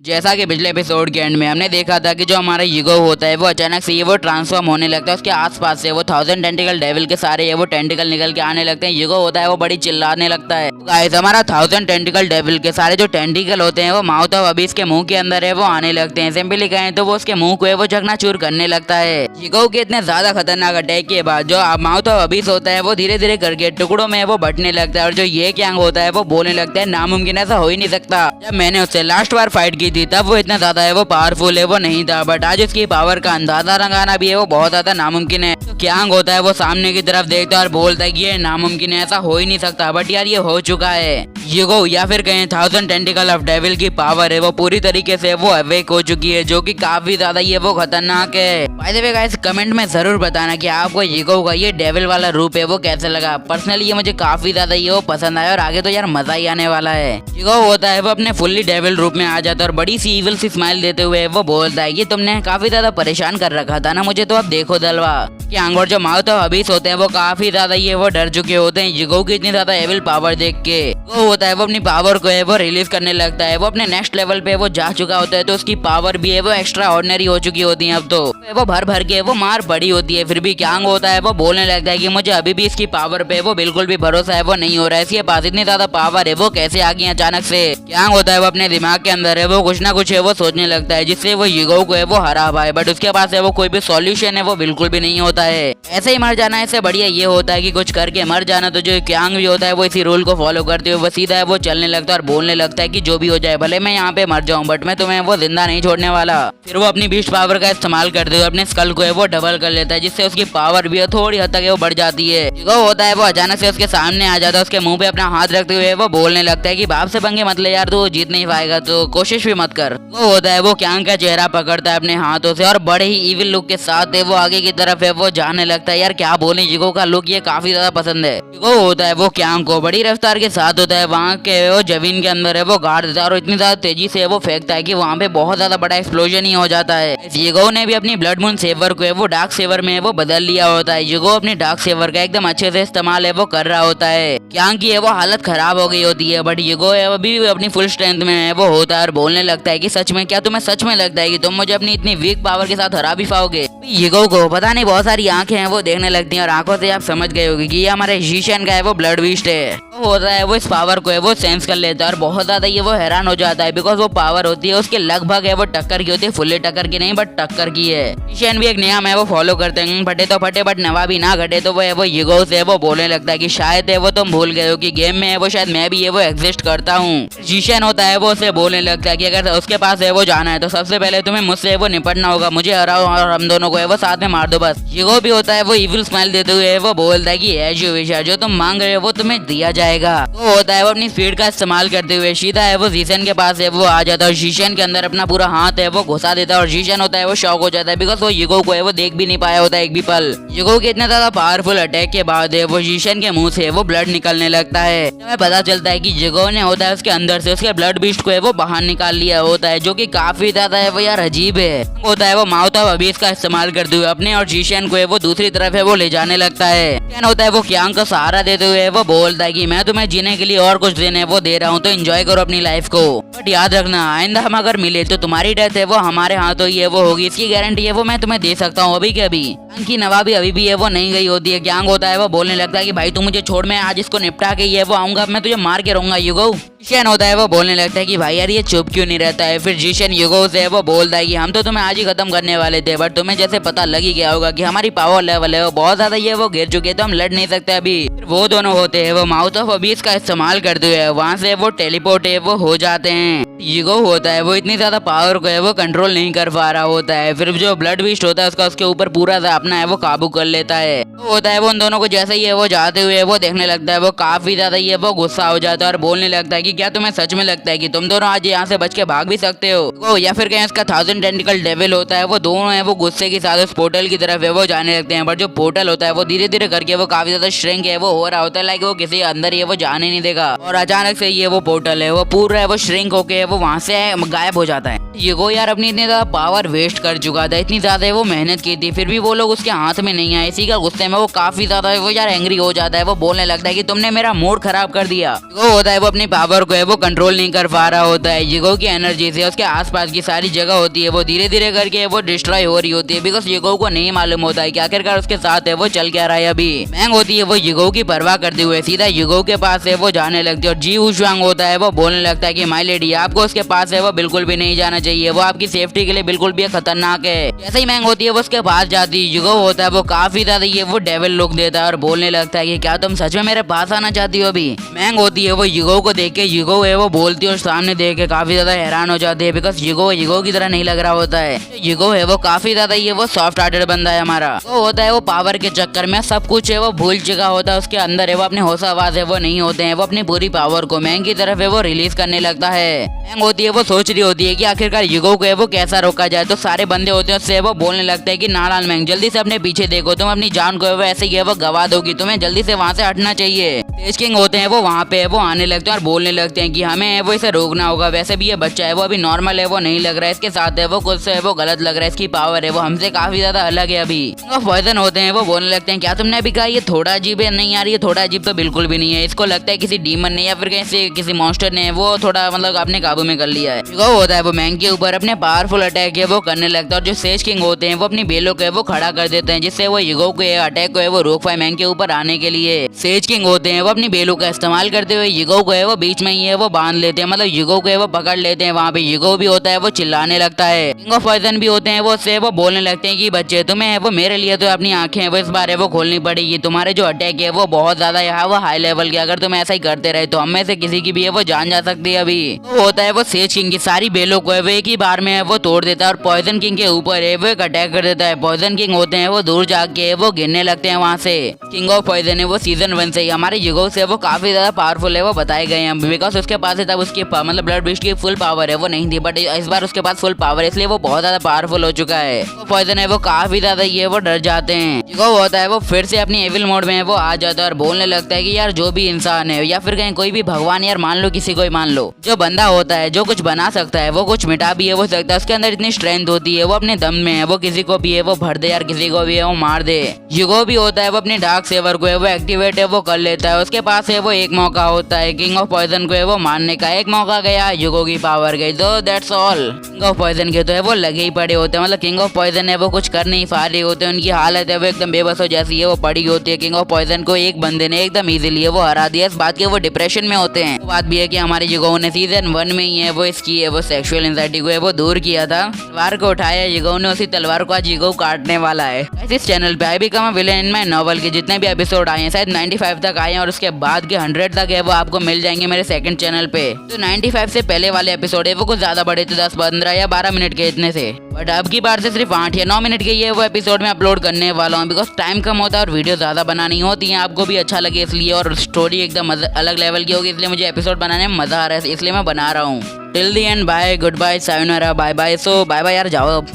जैसा कि पिछले एपिसोड के एंड में हमने देखा था कि जो हमारा ईगो होता है वो अचानक से ये वो ट्रांसफॉर्म होने लगता है। उसके आसपास से वो 1000 टेंटिकल डेविल के सारे ये वो टेंटिकल निकल के आने लगते हैं। ईगो होता है वो बड़ी चिल्लाने लगता है। गाइस हमारा 1000 टेंटिकल डेविल के सारे जो टेंटिकल होते हैं वो माउथ ऑफ अबीस के मुंह के अंदर है वो आने लगते हैं। सिंपली कहें तो वो उसके मुंह को है वो चकनाचूर करने लगता है। ईगो के इतने ज्यादा खतरनाक अटैक के बाद जो माउथ ऑफ अबीस होता है वो धीरे धीरे करके टुकड़ों में वो बटने लगता है और जो ये कैंग होता है वो बोलने लगता है नामुमकिन ऐसा हो ही नहीं सकता। जब मैंने उससे लास्ट बार फाइट की थी तब वो इतना ज्यादा है वो पावरफुल है वो नहीं था, बट आज उसकी पावर का अंदाजा लगाना भी है वो बहुत ज्यादा नामुमकिन है। तो कैंग होता है वो सामने की तरफ देखता है और बोलता है कि ये नामुमकिन है, ऐसा हो ही नहीं सकता, बट यार ये हो चुका है। ईगो या फिर कहें 1000 टेंटिकल ऑफ डेविल की पावर है वो पूरी तरीके से वो अवेक हो चुकी है, जो कि काफी ज्यादा ये वो खतरनाक है। By the way guys comment में जरूर बताना कि आपको ईगो का ये डेविल वाला रूप है वो कैसे लगा। पर्सनली ये मुझे काफी ज्यादा ये वो पसंद आया और आगे तो यार मजा ही आने वाला है। ईगो होता है वो अपने फुल्ली डेविल रूप में आ जाता है और बड़ी सी इविल सी स्माइल देते हुए वो बोलता है कि तुमने काफी ज्यादा परेशान कर रखा था ना मुझे, तो अब देखो दलवा। कैंग और जो माउथ ऑफ अबीस होते हैं वो काफी ज्यादा ये वो डर चुके होते हैं ईगो की इतनी ज्यादा एविल पावर देख के। वो होता है वो अपनी पावर को है वो रिलीज करने लगता है। वो अपने नेक्स्ट लेवल पे वो जा चुका होता है तो उसकी पावर भी है वो एक्स्ट्रा ऑर्डिनरी हो चुकी होती है। अब तो वो भर भर के वो मार पड़ी होती है। फिर भी कैंग होता है वो बोलने लगता है कि मुझे अभी भी इसकी पावर पे वो बिल्कुल भी भरोसा है वो नहीं हो रहा है। इसके पास इतनी ज्यादा पावर है वो कैसे आ गई अचानक से। कैंग होता है वो अपने दिमाग के अंदर है वो कुछ ना कुछ है वो सोचने लगता है जिससे वो ईगो को है वो हरा पाए, बट उसके पास है वो कोई भी सॉल्यूशन है वो बिल्कुल भी नहीं होता है। ऐसे ही मर जाना इससे बढ़िया ये होता है कि कुछ करके मर जाना। तो जो कैंग भी होता है वो इसी रूल को फॉलो करते हुए वो सीधा है वो चलने लगता है और बोलने लगता है कि जो भी हो जाए भले मैं यहाँ पे मर जाऊँ बट मैं तुम्हें वो जिंदा नहीं छोड़ने वाला। फिर वो अपनी बीस्ट पावर का इस्तेमाल करते हुए अपने स्कल को है वो डबल कर लेता है जिससे उसकी पावर भी थोड़ी हद तक वो बढ़ जाती है। ईगो होता है वो अचानक से उसके सामने आ जाता है, उसके मुंह पे अपना हाथ रखते हुए वो बोलने लगता है कि बाप से पंगे मत ले यार, तू जीत नहीं पाएगा तो कोशिश भी मत कर। वो होता है वो कैंग का चेहरा पकड़ता है अपने हाथों से और बड़े ही इविल लुक के साथ है वो आगे की तरफ है वो जाने लगता है। यार क्या बोले, ईगो का लुक ये काफी ज्यादा पसंद है। ईगो होता है वो कैंग को बड़ी रफ्तार के साथ होता है वहाँ के वो जमीन के अंदर है वो गाड़ देता है और इतनी ज्यादा तेजी से वो फेंकता है कि वहाँ पे बहुत ज्यादा बड़ा एक्सप्लोजन ही हो जाता है। ईगो ने भी अपनी ब्लड मून सेवर को है वो डार्क सेवर में वो बदल लिया होता है। ईगो अपनी डार्क सेवर का एकदम अच्छे से इस्तेमाल है वो कर रहा होता है। कैंग की है वो हालत खराब हो गई होती है, बट ईगो है अभी अपनी फुल स्ट्रेंथ में है वो होता है और बोलने लगता है कि सच में, क्या तुम्हें सच में लगता है कि तुम मुझे अपनी इतनी वीक पावर के साथ हरा भी पाओगे। ईगो को पता नहीं बहुत सारी आंखें हैं वो देखने लगती हैं और आंखों से आप समझ गए होगी कि ये हमारे जीशन का है वो ब्लड बीस्ट है। वो होता है वो इस पावर को है वो सेंस कर लेता है और बहुत ज्यादा ये वो हैरान हो जाता है बिकॉज वो पावर होती है उसके लगभग है वो टक्कर की होती है, फुल्ली टक्कर की नहीं बट टक्कर की है। जीशन भी एक नियम है वो फॉलो करते हैं, फटे तो फटे बट नवा भी ना घटे। तो वो है वो ईगो से वो बोलने लगता है कि शायद है वो तुम भूल गए हो कि गेम में है वो शायद मैं भी है वो एग्जिस्ट करता हूँ। जीशन होता है वो उसे बोलने लगता है कि अगर उसके पास है वो जाना है तो सबसे पहले तुम्हें मुझसे वो निपटना होगा, मुझे हराओ और हम दोनों को है वो साथ में मार दो बस। ईगो भी होता है वो इविल स्माइल देते हुए वो बोलता है कि एज यू विश, जो तुम मांग रहे हो वो तुम्हें दिया जाएगा। तो होता है वो अपनी स्पीड का इस्तेमाल करते हुए सीधा है वो जीशन के पास है वो आ जाता है और जीशन के अंदर अपना पूरा हाथ है वो घुसा देता है और जीशन होता है वो शॉक हो जाता है बिकॉज वो ईगो को है वो देख भी नहीं पाया होता है एक भी पल। ईगो के इतने ज्यादा पावरफुल अटैक के बाद है वो जीशन के मुंह से वो ब्लड निकलने लगता है। हमें पता चलता है कि ईगो ने होता है उसके अंदर से उसके ब्लड बीस्ट को है वो बाहर निकाल लिया होता है, जो कि काफी ज्यादा है वो यार अजीब है। होता है वो माउथ ऑफ अबीस का इस्तेमाल करते हुए अपने और जीशन को है वो दूसरी तरफ है वो ले जाने लगता है। कैन होता है वो कैंग को सहारा देते हुए वो बोलता है कि मैं तुम्हें जीने के लिए और कुछ दिन है वो दे रहा हूँ तो एंजॉय करो अपनी लाइफ को, बट याद रखना आइंदा हम अगर मिले तो तुम्हारी डेथ है वो हमारे हाथों ही है वो होगी, इसकी गारंटी है वो मैं तुम्हें दे सकता हूँ अभी के अभी। कैंग की नवाबी अभी भी है वो नहीं गई होती है। कैंग होता है वो बोलने लगता है कि भाई तू मुझे छोड़, मैं आज इसको निपटा के ये वो आऊंगा, मैं तुझे मार के रहूंगा ईगो। जीशन होता है वो बोलने लगता है कि भाई यार ये चुप क्यों नहीं रहता है। फिर जीशन ईगो से वो बोलता है कि हम तो तुम्हें आज ही खत्म करने वाले थे बट तुम्हें जैसे पता लग ही गया होगा कि हमारी पावर लेवल है वो बहुत ज्यादा ये वो गिर चुके तो हम लड़ नहीं सकते अभी। फिर वो दोनों होते हैं वो माउथ ऑफ अबीस का इस्तेमाल करते हुए वहाँ से वो टेलीपोर्ट है वो हो जाते हैं। ईगो होता है वो इतनी ज्यादा पावर को है वो कंट्रोल नहीं कर पा रहा होता है। फिर जो ब्लड बीस्ट होता है उसका उसके ऊपर पूरा अपना है वो काबू कर लेता है। तो होता है वो उन दोनों को जैसे ही है वो जाते हुए वो देखने लगता है वो काफी ज्यादा ये वो गुस्सा हो जाता है और बोलने लगता है कि क्या तुम्हें सच में लगता है कि तुम दोनों आज यहाँ से बच के भाग भी सकते हो। या फिर कहीं उसका 1000 टेंटिकल डेविल होता है वो दोनों है वो गुस्से के साथ उस पोर्टल की तरफ है वो जाने लगते हैं, बट जो पोर्टल होता है वो धीरे धीरे करके वो काफी ज्यादा श्रिंक है वो हो रहा होता है, लाइक वो किसी अंदर ये वो जाने नहीं देगा। और अचानक से ये वो पोर्टल है वो पूरा है वो श्रिंक होके वो वहाँ से गायब हो जाता है। यूगो यार अपनी इतनी ज्यादा पावर वेस्ट कर चुका था, इतनी ज्यादा वो मेहनत की थी, फिर भी वो लोग उसके हाथ में नहीं आए। इसी का गुस्से में वो काफी ज्यादा वो यार एंग्री हो जाता है। वो बोलने लगता है कि तुमने मेरा मूड खराब कर दिया। वो होता है वो अपनी पावर को है वो कंट्रोल नहीं कर पा रहा होता है। यूगो की एनर्जी से उसके आसपास की सारी जगह होती है वो धीरे धीरे करके वो डिस्ट्रॉय हो रही होती है, बिकॉज यूगो को नहीं मालूम होता है कि आखिरकार उसके साथ है वो चल क्या रहा है। अभी मैंग होती है वो यूगो की परवाह करते हुए सीधा यूगो के पास है वो जाने लगती है, और जी वुशुआंग होता है वो बोलने लगता है कि माय लेडी आपको उसके पास है वो बिल्कुल भी नहीं जाना चाहिए, वो आपकी सेफ्टी के लिए बिल्कुल भी खतरनाक है। जैसे ही मैंग होती है वो उसके पास जाती है, यूगो होता है वो काफी ज्यादा ये वो डेविल लुक देता है और बोलने लगता है कि क्या तुम सच में मेरे पास आना चाहती हो। अभी मैंग होती है वो यूगो को देख के यूगो है वो बोलती है और सामने देख के काफी ज्यादा हैरान हो जाती है, बिकॉज यूगो की तरह नहीं लग रहा होता है। यूगो है वो काफी ज्यादा ये वो सॉफ्ट हार्टेड बंदा है हमारा। वो होता है वो पावर के चक्कर में सब कुछ है वो भूल चुका होता है, उसके अंदर है वो अपने होश आवाज है वो नहीं होते हैं, वो अपनी पूरी पावर को मैंग की तरफ है वो रिलीज करने लगता है। मैंग होती है वो सोच रही होती है कि आखिरकार यूगो को है वो कैसा रोका जाए, तो सारे बंदे होते हैं उससे वो बोलने लगते हैं कि नालाल मैंग जल्दी से अपने पीछे देखो, तुम अपनी जान को है वो ऐसे ही है वो गवा दोगी, तुम्हें जल्दी से वहाँ से हटना चाहिए। सेज किंग होते हैं वो वहाँ पे वो आने लगते हैं और बोलने लगते हैं कि हमें वो इसे रोकना होगा, वैसे भी ये बच्चा है वो अभी नॉर्मल है वो नहीं लग रहा है, इसके साथ है वो कुछ से वो गलत लग रहा है, इसकी पावर है वो हमसे काफी ज्यादा अलग है। अभी पॉइजन होते हैं वो बोलने लगते हैं क्या तुमने अभी कहा ये थोड़ा अजीब है? नहीं यार ये थोड़ा अजीब तो बिल्कुल भी नहीं है, इसको लगता है किसी डीमन ने या फिर किसी मॉन्स्टर ने वो थोड़ा मतलब अपने काबू में कर लिया है। वो होता है वो मैंग के ऊपर अपने पावरफुल अटैक है वो करने लगता है, और जो सेज किंग होते हैं वो अपनी बेलों को वो खड़ा कर देते हैं जिससे वो यूगो के अटैक को है वो रोक पाए मैंग के ऊपर आने के लिए। सेज किंग होते हैं वो अपनी बेलों का इस्तेमाल करते हुए यूगो को है वो बीच में ही है वो बांध लेते हैं, मतलब यूगो को है वो पकड़ लेते हैं। वहाँ पे यूगो भी होता है वो चिल्लाने लगता है। किंग ऑफ पॉइजन भी होते हैं वो उससे वो बोलने लगते हैं कि बच्चे तुम्हें है वो मेरे लिए तो अपनी आंखें वो इस बार है वो खोलनी पड़ेगी, तुम्हारे जो अटैक है वो बहुत ज्यादा यहाँ वो हाई लेवल के, अगर तुम ऐसा ही करते रहे तो हम में से किसी की भी है वो जान जा सकती है। अभी वो होता है वो सेज किंग की सारी बेलों को है वो एक ही बार में है वो तोड़ देता है और पॉइजन किंग के ऊपर है वो एक अटैक कर देता है। पॉइजन किंग होते हैं वो दूर जाके वो गिरने लगते हैं वहाँ से। किंग ऑफ पॉइजन है वो सीजन 1 से ही हमारे यूगो से वो काफी ज्यादा पावरफुल है वो बताए गए हैं, बिकॉज उसके पास है तब उसकी मतलब ब्लड बीस्ट की फुल पावर है वो नहीं थी, बट इस बार उसके पास फुल पावर है इसलिए वो बहुत ज्यादा पावरफुल हो चुका है। तो पॉइजन है वो काफी ज्यादा ये वो डर जाते हैं। यूगो होता है वो फिर से अपनी एविल मोड में है वो आ जाता है और बोलने लगता है कि यार जो भी इंसान है या फिर कहीं कोई भी भगवान यार मान लो किसी को ही मान लो, जो बंदा होता है जो कुछ बना सकता है वो कुछ मिटा भी है वो सकता है, उसके अंदर इतनी स्ट्रेंथ होती है वो अपने दम में है वो किसी को भी है वो भर दे यार किसी को भी है वो मार दे। यूगो भी होता है वो अपनी डार्क सेवर को है वो एक्टिवेट है वो कर लेता है, उसके पास है वो एक मौका होता है किंग ऑफ पॉइजन को है वो मारने का, एक मौका गया यूगो की पावर गई, तो that's all. King of poison के तो है वो लगे ही पड़े होते हैं, मतलब किंग ऑफ पॉइजन है वो कुछ कर नहीं पा रहे होते, उनकी हालत है वो एकदम बेबस हो जैसी है वो पड़ी होती है। किंग ऑफ पॉइजन को एक बंदे ने एकदम इजीली वो हरा दिया, इस बात के वो डिप्रेशन में होते हैं। बात भी है कि हमारे यूगो ने सीजन 1 में ही है वो इसकी है वो सेक्सुअल एंजाइटी को है वो दूर किया था, तलवार को उठाया यूगो ने, उसी तलवार को आज यूगो काटने वाला है। इस चैनल पे I become a villain in my novel के जितने भी एपिसोड आए हैं शायद 95 तक आए हैं और उसके बाद के 100 तक है वो आपको मिल जाएंगे मेरे सेकंड चैनल पे। तो 95 से पहले वाले एपिसोड है वो कुछ ज्यादा बड़े थे, 10, 15 या 12 मिनट के इतने से, बट अब की बार से सिर्फ 8 या 9 मिनट के ये वो एपिसोड में अपलोड करने वाला हूँ, बिकॉज टाइम कम होता है और वीडियो ज्यादा बनानी होती है, आपको भी अच्छा लगे इसलिए, और स्टोरी एकदम अलग लेवल की होगी इसलिए मुझे एपिसोड बनाने में मजा आ रहा है, इसलिए मैं बना रहा हूँ। Till the end bye, goodbye, सायोनारा, bye bye. So bye bye यार, जाओ अब।